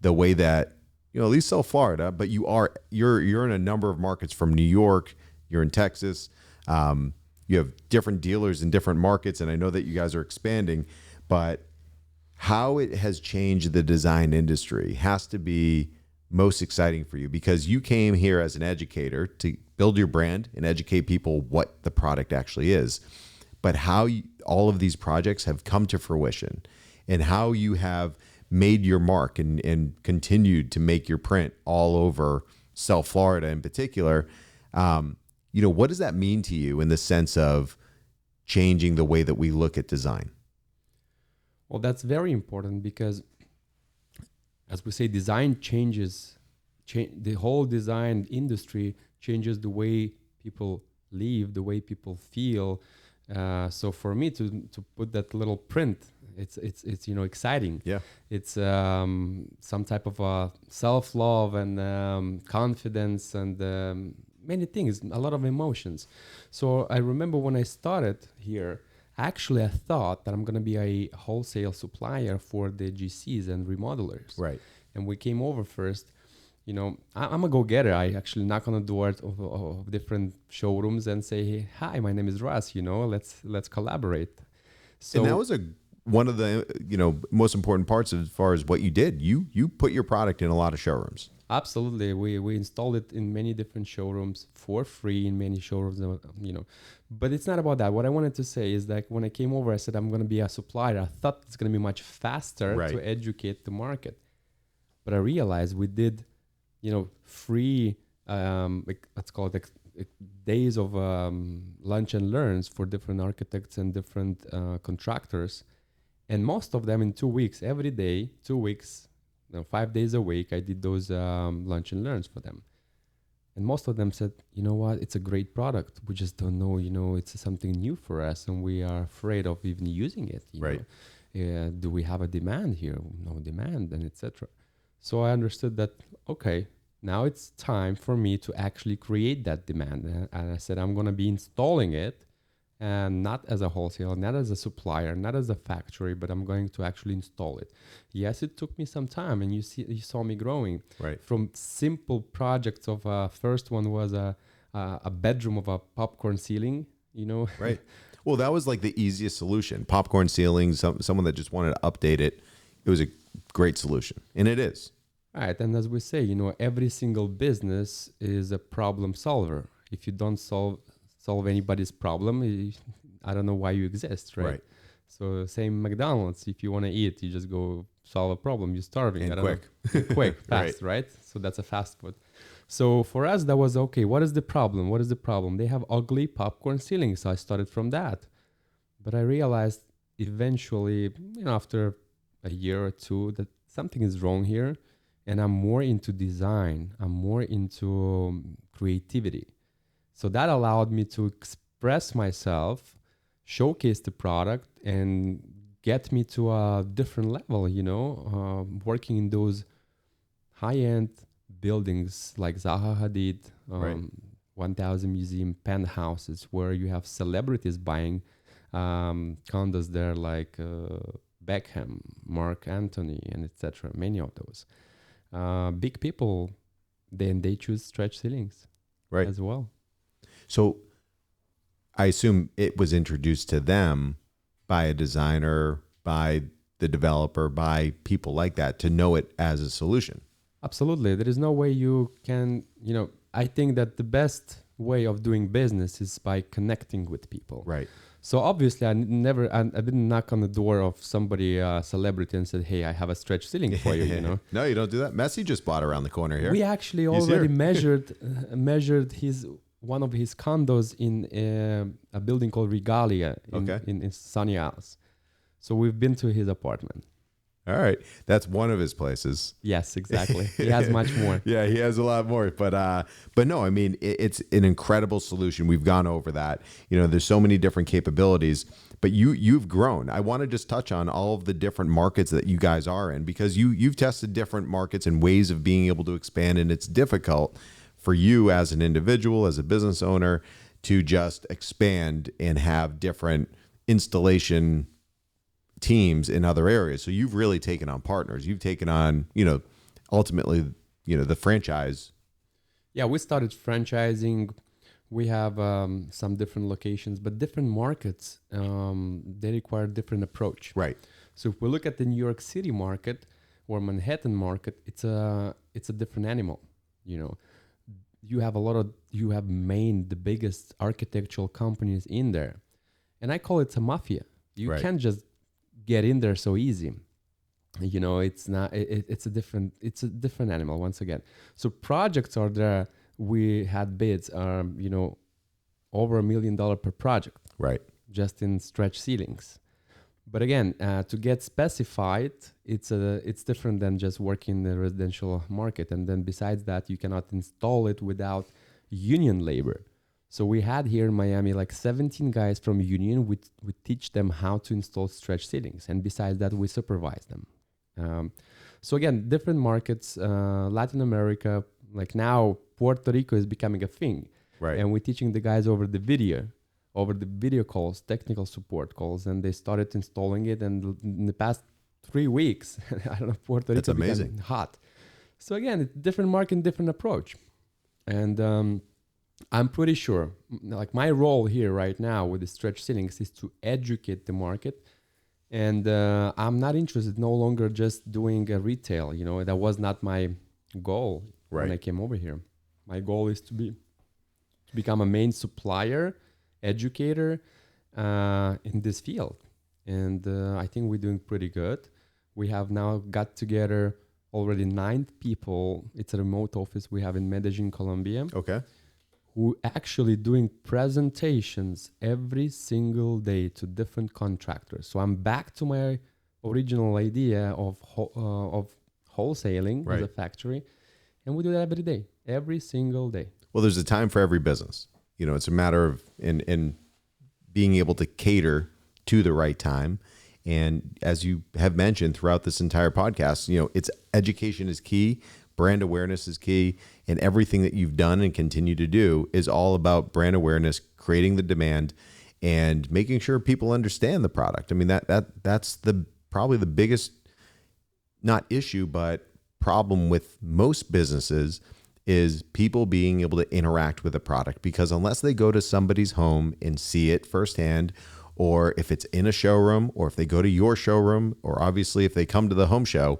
the way that, at least South Florida, but you're in a number of markets from New York, you're in Texas, you have different dealers in different markets. And I know that you guys are expanding, but how it has changed the design industry has to be most exciting for you, because you came here as an educator to build your brand and educate people what the product actually is. But how all of these projects have come to fruition, and how you have made your mark and continued to make your print all over South Florida in particular. What does that mean to you in the sense of changing the way that we look at design? Well, that's very important, because as we say, design changes. The whole design industry changes the way people live, the way people feel. So for me to put that little print it's exciting. Yeah. It's some type of self-love and confidence and many things, a lot of emotions. So I remember when I started here, actually I thought that I'm going to be a wholesale supplier for the GCs and remodelers. Right. And we came over first. I'm a go-getter. I actually knock on the doors of different showrooms and say, hey, hi, my name is Russ, let's collaborate. So, and that was one of the most important parts as far as what you did. You put your product in a lot of showrooms. Absolutely. We installed it in many different showrooms for free in many showrooms, But it's not about that. What I wanted to say is that when I came over, I said, I'm going to be a supplier. I thought it's going to be much faster to educate the market. But I realized we did, free, let's call it days of lunch and learns for different architects and different contractors. And most of them in 2 weeks, every day, 2 weeks, 5 days a week, I did those lunch and learns for them. And most of them said, you know what, it's a great product. We just don't know, it's something new for us and we are afraid of even using it. Do we have a demand here? No demand, and etc. So I understood that, okay, now it's time for me to actually create that demand. And I said, I'm going to be installing it, and not as a wholesaler, not as a supplier, not as a factory, but I'm going to actually install it. Yes, it took me some time, and you saw me growing. Right. From simple projects of first one was a bedroom of a popcorn ceiling, Right. Well, that was like the easiest solution. Popcorn ceiling, someone that just wanted to update it. It was a great solution, and it is. Right. And as we say, every single business is a problem solver. If you don't solve anybody's problem, I don't know why you exist, right? So same McDonald's. If you want to eat, you just go solve a problem. You're starving. And quick. Quick, fast, right? So that's a fast food. So for us, that was, okay, what is the problem? What is the problem? They have ugly popcorn ceilings. So I started from that. But I realized eventually, after a year or two, that something is wrong here. And I'm more into design. I'm more into creativity. So that allowed me to express myself, showcase the product, and get me to a different level, working in those high-end buildings like Zaha Hadid, 1000 Museum penthouses, where you have celebrities buying condos there like Beckham, Mark Anthony, and etc. Many of those. Big people, then they choose stretch ceilings as well. So I assume it was introduced to them by a designer, by the developer, by people like that to know it as a solution. Absolutely. There is no way you can, I think that the best way of doing business is by connecting with people. Right. So obviously I didn't knock on the door of somebody, celebrity, and said, hey, I have a stretch ceiling for you, No, you don't do that. Messi just bought around the corner here. We actually already measured one of his condos in a building called Regalia in Sunny Isles. So we've been to his apartment. All right. That's one of his places. Yes, exactly. He has much more. Yeah, he has a lot more. But no, I mean, it's an incredible solution. We've gone over that. There's so many different capabilities, but you've grown. I want to just touch on all of the different markets that you guys are in, because you've tested different markets and ways of being able to expand, and it's difficult for you as an individual, as a business owner, to just expand and have different installation teams in other areas. So you've really taken on partners. You've taken on, ultimately, the franchise. Yeah, we started franchising. We have some different locations, but different markets, they require different approach. Right. So if we look at the New York City market or Manhattan market, it's a different animal. You have the biggest architectural companies in there. And I call it a mafia. You can't just get in there so easy. It's not, it's a different animal once again. So projects are there. We had bids, over $1 million per project. Right. Just in stretch ceilings. But again, to get specified, it's different than just working in the residential market. And then besides that, you cannot install it without union labor. So we had here in Miami like 17 guys from Union. We teach them how to install stretch ceilings, and besides that, we supervise them. So again, different markets, Latin America, like now Puerto Rico is becoming a thing, Right. and we're teaching the guys over the video calls, technical support calls, and they started installing it. And in the past 3 weeks, I don't know, Puerto Rico became hot. So again, it's different market, different approach, and I'm pretty sure, like my role here right now with the stretch ceilings is to educate the market. And I'm not interested no longer just doing a retail. That was not my goal when I came over here. My goal is to become a main supplier, educator in this field. And I think we're doing pretty good. We have now got together already 9 people. It's a remote office we have in Medellin, Colombia. Okay. Who actually doing presentations every single day to different contractors. So I'm back to my original idea of wholesaling as a factory, and we do that every single day. Well, there's a time for every business. It's a matter of in being able to cater to the right time. And as you have mentioned throughout this entire podcast, it's education is key. Brand awareness is key, and everything that you've done and continue to do is all about brand awareness, creating the demand, and making sure people understand the product. I mean, that's probably the biggest, not issue, but problem with most businesses is people being able to interact with the product, because unless they go to somebody's home and see it firsthand, or if it's in a showroom, or if they go to your showroom, or obviously if they come to the home show,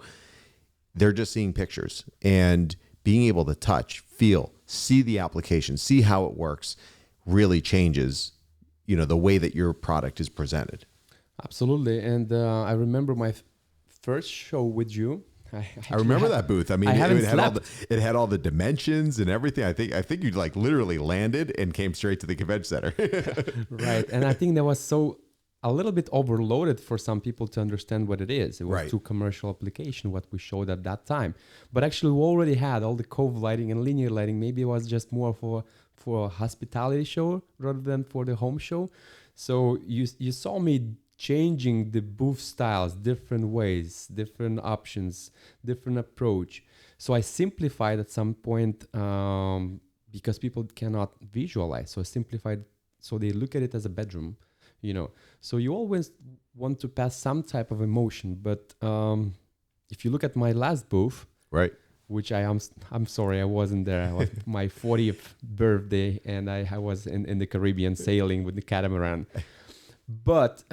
they're just seeing pictures, and being able to touch, feel, see the application, see how it works really changes, the way that your product is presented. Absolutely. And I remember my first show with you. I remember that booth. I mean, it had all the dimensions and everything. I think you like literally landed and came straight to the convention center. Right. And I think that was a little bit overloaded for some people to understand what it is. It was too commercial application, what we showed at that time. But actually, we already had all the cove lighting and linear lighting. Maybe it was just more for a hospitality show rather than for the home show. So you saw me changing the booth styles, different ways, different options, different approach. So I simplified at some point because people cannot visualize. So I simplified so they look at it as a bedroom. So you always want to pass some type of emotion, but if you look at my last booth, which I'm sorry I wasn't there. I was my 40th birthday, and I was in the Caribbean sailing with the catamaran. But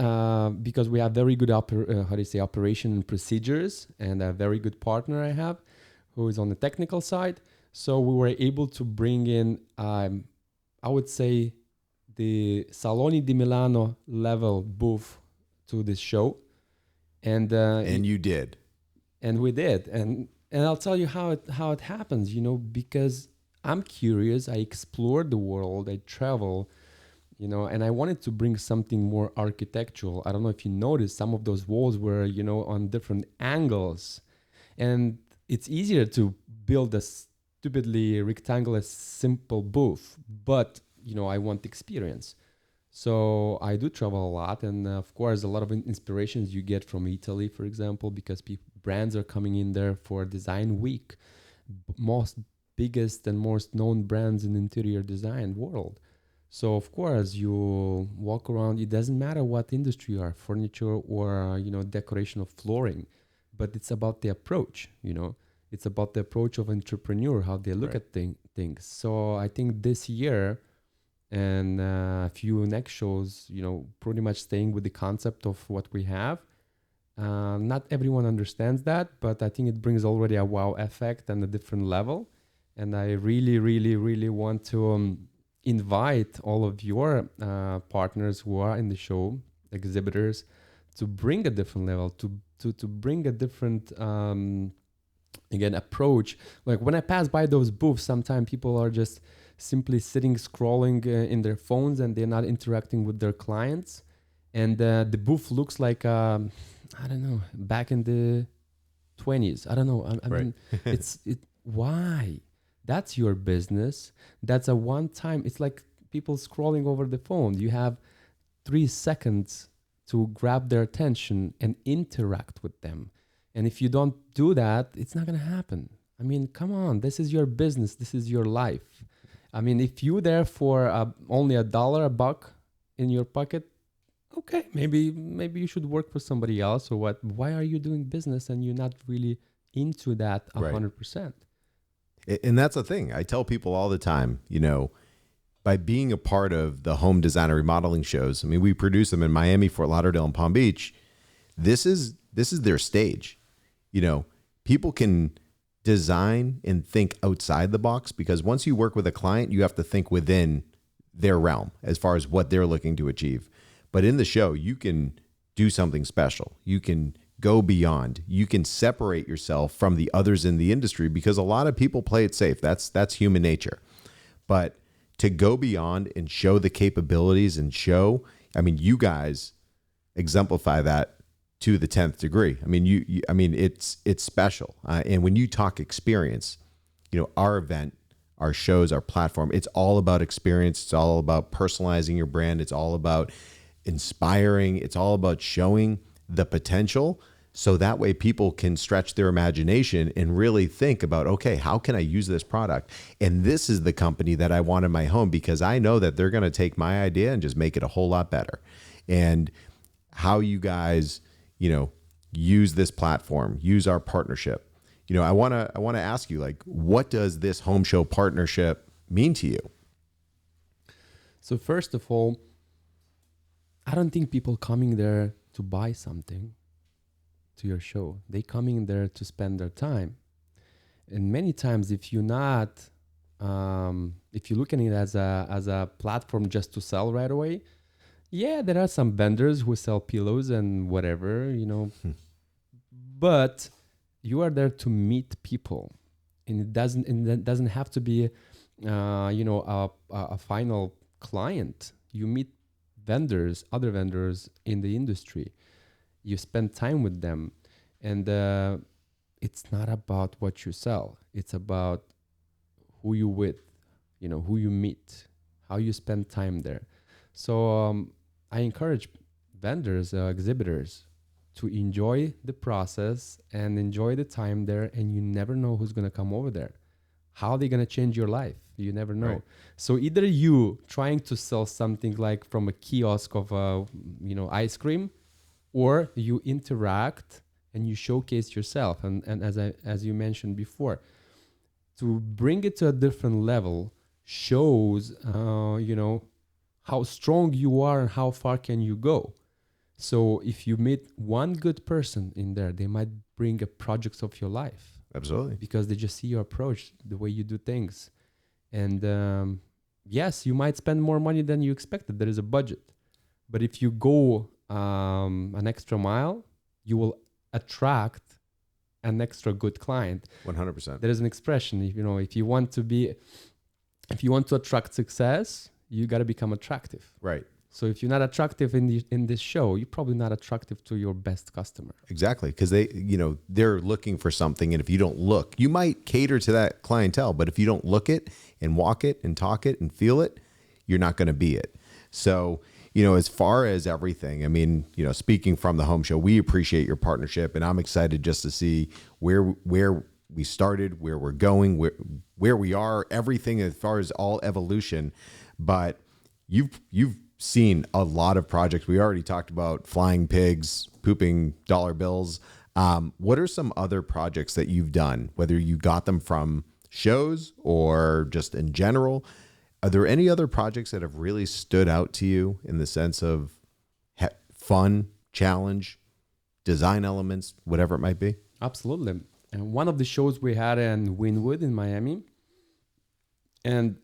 because we have very good operation and procedures, and a very good partner I have, who is on the technical side, so we were able to bring in, I would say, the Saloni di Milano level booth to this show. And you did. And we did. And I'll tell you how it happens, because I'm curious. I explore the world, I travel, and I wanted to bring something more architectural. I don't know if you noticed, some of those walls were, on different angles. And it's easier to build a stupidly rectangular, simple booth, but I want experience. So I do travel a lot. And of course, a lot of inspirations you get from Italy, for example, because brands are coming in there for Design Week. Most biggest and most known brands in interior design world. So of course, you walk around, it doesn't matter what industry you are, furniture or, decoration of flooring, but it's about the approach, It's about the approach of entrepreneur, how they look at things. So I think this year, and a few next shows, pretty much staying with the concept of what we have. Not everyone understands that, but I think it brings already a wow effect and a different level. And I really, really, really want to invite all of your partners who are in the show, exhibitors, to bring a different level, to bring a different, again, approach. Like when I pass by those booths, sometimes people are just simply sitting, scrolling in their phones, and they're not interacting with their clients. And the booth looks like, I don't know, back in the 20s. I don't know. I mean, why? That's your business. That's a one-time. It's like people scrolling over the phone. You have 3 seconds to grab their attention and interact with them. And if you don't do that, it's not going to happen. I mean, come on, this is your business. This is your life. I mean, if you're there for only $1, a buck in your pocket, okay, maybe you should work for somebody else or what. Why are you doing business and you're not really into that 100%? And that's the thing. I tell people all the time, by being a part of the home design and remodeling shows, I mean, we produce them in Miami, Fort Lauderdale, and Palm Beach. This is their stage. People can design and think outside the box, because once you work with a client, you have to think within their realm as far as what they're looking to achieve. But in the show, you can do something special. You can go beyond. You can separate yourself from the others in the industry, because a lot of people play it safe. That's human nature. But to go beyond and show the capabilities and show, I mean, you guys exemplify that to the 10th degree. I mean, it's special. And when you talk experience, our event, our shows, our platform, it's all about experience. It's all about personalizing your brand. It's all about inspiring. It's all about showing the potential, so that way people can stretch their imagination and really think about, okay, how can I use this product? And this is the company that I want in my home, because I know that they're going to take my idea and just make it a whole lot better. And how you guys, use this platform, use our partnership. I want to ask you, like, what does this home show partnership mean to you? So first of all, I don't think people coming there to buy something to your show. They coming there to spend their time. And many times, if you're not, if you're looking at it as a platform just to sell right away, yeah, there are some vendors who sell pillows and whatever, but you are there to meet people, and it doesn't have to be, a final client. You meet vendors, other vendors in the industry. You spend time with them, and it's not about what you sell. It's about who you with, who you meet, how you spend time there. So I encourage vendors, exhibitors, to enjoy the process and enjoy the time there, and you never know who's going to come over there. How they're going to change your life, you never know. Right. So either you trying to sell something like from a kiosk of ice cream, or you interact and you showcase yourself. And as you mentioned before, to bring it to a different level shows how strong you are and how far can you go. So if you meet one good person in there, they might bring a project of your life. Absolutely. Because they just see your approach, the way you do things. And yes, you might spend more money than you expected. There is a budget. But if you go an extra mile, you will attract an extra good client. 100%. There is an expression, if you want to attract success, you got to become attractive. Right. So if you're not attractive in this show, you're probably not attractive to your best customer. Exactly, because they're looking for something, and if you don't look, you might cater to that clientele, but if you don't look it and walk it and talk it and feel it, you're not going to be it. So, as far as everything, I mean, speaking from the home show, we appreciate your partnership, and I'm excited just to see where we started, where we're going, where we are, everything as far as all evolution. But you've seen a lot of projects. We already talked about flying pigs, pooping dollar bills. What are some other projects that you've done, whether you got them from shows or just in general? Are there any other projects that have really stood out to you in the sense of fun, challenge, design elements, whatever it might be? Absolutely. And one of the shows we had in Wynwood in Miami, and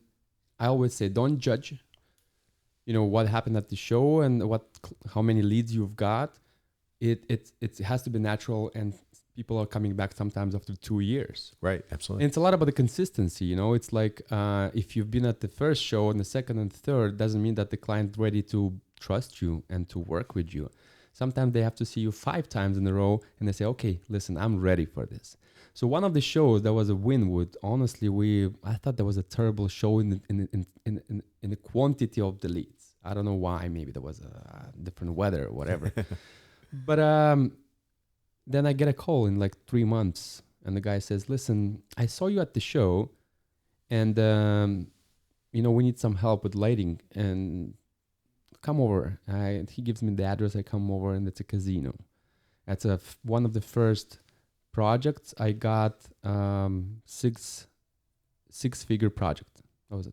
I always say, don't judge what happened at the show and how many leads you've got. It has to be natural, and people are coming back sometimes after 2 years. Right, absolutely. And it's a lot about the consistency. It's like if you've been at the first show and the second and third, doesn't mean that the client's ready to trust you and to work with you. Sometimes they have to see you 5 times in a row, and they say, okay, listen, I'm ready for this. So one of the shows that was a Winwood, honestly, I thought that was a terrible show in the quantity of the leads. I don't know why. Maybe there was a different weather or whatever. But then I get a call in like 3 months, and the guy says, "Listen, I saw you at the show, and we need some help with lighting, and come over." He gives me the address. I come over, and it's a casino. That's one of the first projects I got. Six-figure project. That was a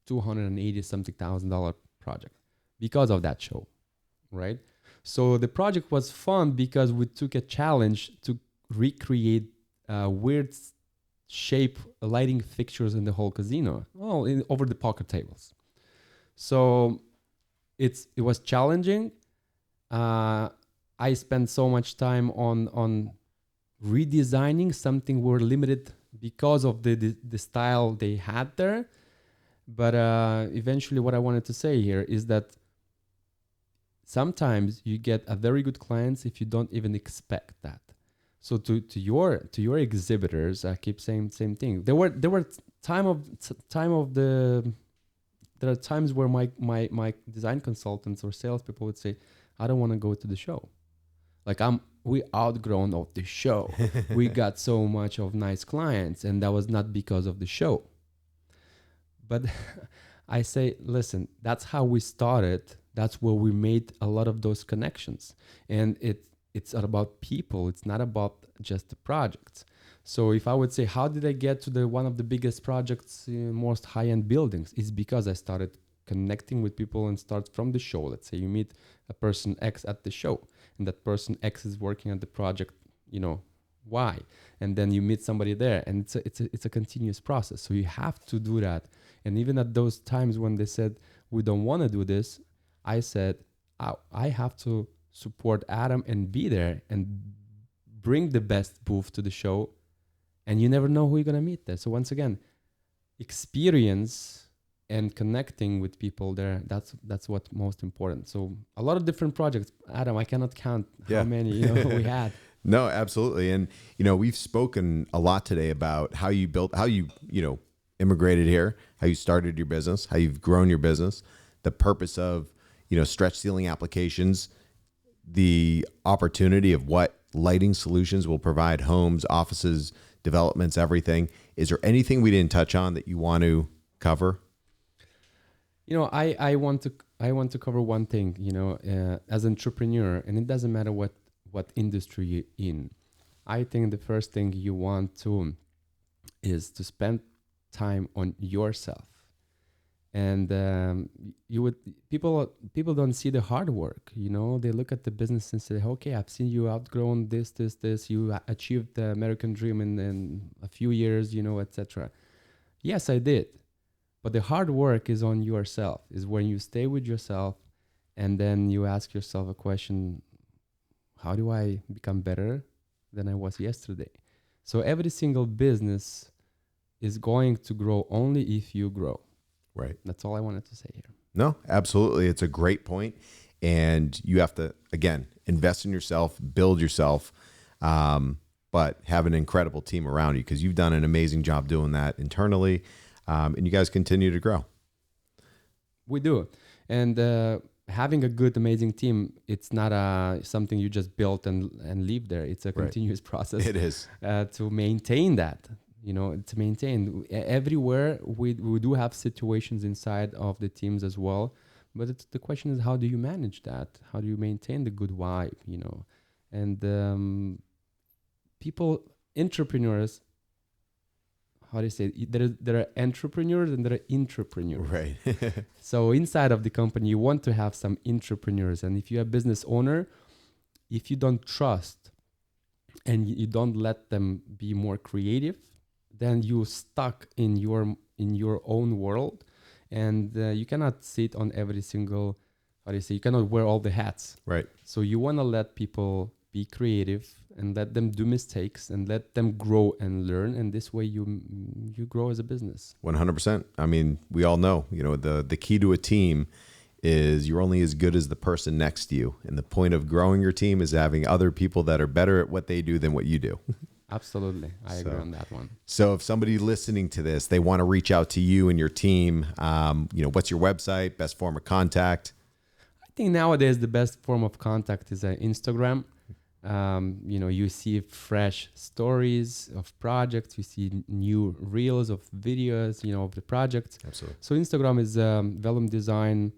$280,000 project because of that show, right? So the project was fun because we took a challenge to recreate weird shape lighting fixtures in the whole casino, over the poker tables. So it was challenging. I spent so much time on redesigning something we're limited because of the style they had there. But eventually what I wanted to say here is that sometimes you get a very good clients if you don't even expect that. So to your exhibitors, I keep saying the same thing. There were there are times where my design consultants or salespeople would say, "I don't want to go to the show. Like we outgrown of the show. We got so much of nice clients, and that was not because of the show." But I say, listen, that's how we started. That's where we made a lot of those connections. And it's about people. It's not about just the projects. So if I would say, how did I get to one of the biggest projects, most high-end buildings? It's because I started connecting with people and start from the show. Let's say you meet a person X at the show, and that person X is working on the project, Y. And then you meet somebody there, and it's a continuous process. So you have to do that. And even at those times when they said, we don't want to do this, I said, I have to support Adam and be there and bring the best booth to the show. And you never know who you're going to meet there. So once again, experience and connecting with people there, that's what's most important. So a lot of different projects. Adam, I cannot count how many we had. No, absolutely. And, we've spoken a lot today about how you immigrated here, how you started your business, how you've grown your business, the purpose of, stretch ceiling applications, the opportunity of what lighting solutions will provide homes, offices, developments, everything. Is there anything we didn't touch on that you want to cover? I want to cover one thing, as an entrepreneur, and it doesn't matter what industry you're in. I think the first thing you want to is to spend time on yourself. And people don't see the hard work. They look at the business and say, okay, I've seen you outgrown this. You achieved the American dream in a few years, etc. Yes, I did. But the hard work is on yourself, is when you stay with yourself and then you ask yourself a question, how do I become better than I was yesterday? So every single business is going to grow only if you grow. Right. That's all I wanted to say here. No, absolutely. It's a great point. And you have to, again, invest in yourself, build yourself, but have an incredible team around you because you've done an amazing job doing that internally. And you guys continue to grow. We do. And having a good, amazing team, it's not something you just built and leave there. It's a continuous process. It is. To maintain that. To maintain everywhere, we do have situations inside of the teams as well, but the question is, how do you manage that? How do you maintain the good vibe? And entrepreneurs, how do you say it? There are entrepreneurs and there are intrapreneurs. Right. So inside of the company, you want to have some intrapreneurs, and if you're a business owner, if you don't trust and you don't let them be more creative, then you're stuck in your own world, and you cannot sit on every single, you cannot wear all the hats. Right. So you want to let people be creative and let them do mistakes and let them grow and learn, and this way you grow as a business. 100%. I mean, we all know, the key to a team is you're only as good as the person next to you, and the point of growing your team is having other people that are better at what they do than what you do. Absolutely. I agree on that one. So if somebody listening to this, they want to reach out to you and your team, what's your website, best form of contact? I think nowadays the best form of contact is Instagram. You see fresh stories of projects, you see new reels of videos, of the projects. Absolutely. So Instagram is Velum Design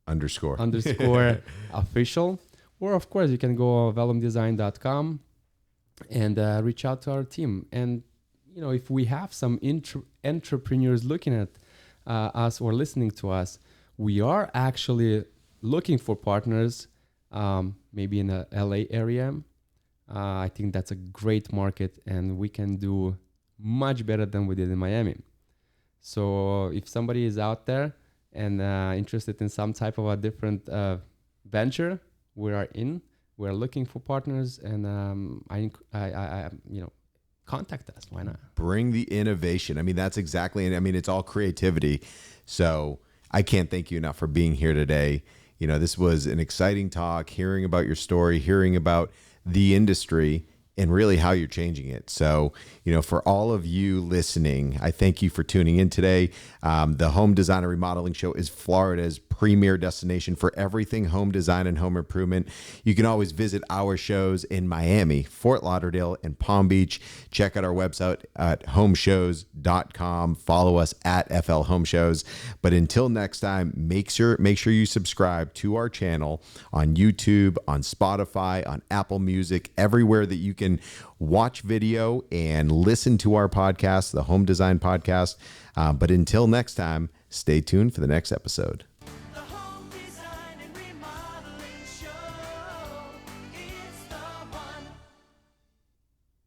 __ official. Or of course you can go velumdesign.com and reach out to our team. And if we have some entrepreneurs looking at us or listening to us, we are actually looking for partners, maybe in the LA area. I think that's a great market, and we can do much better than we did in Miami. So if somebody is out there and interested in some type of a different venture, we're looking for partners, and contact us. Why not? Bring the innovation. I mean, that's exactly, and I mean, it's all creativity. So I can't thank you enough for being here today. This was an exciting talk, hearing about your story, hearing about the industry, and really how you're changing it. So, for all of you listening, I thank you for tuning in today. The Home Design and Remodeling Show is Florida's premier destination for everything home design and home improvement. You can always visit our shows in Miami, Fort Lauderdale, and Palm Beach. Check out our website at homeshows.com. Follow us at FL Home Shows. But until next time, make sure you subscribe to our channel on YouTube, on Spotify, on Apple Music, everywhere that you can watch video and listen to our podcast, the Home Design Podcast. But until next time, stay tuned for the next episode.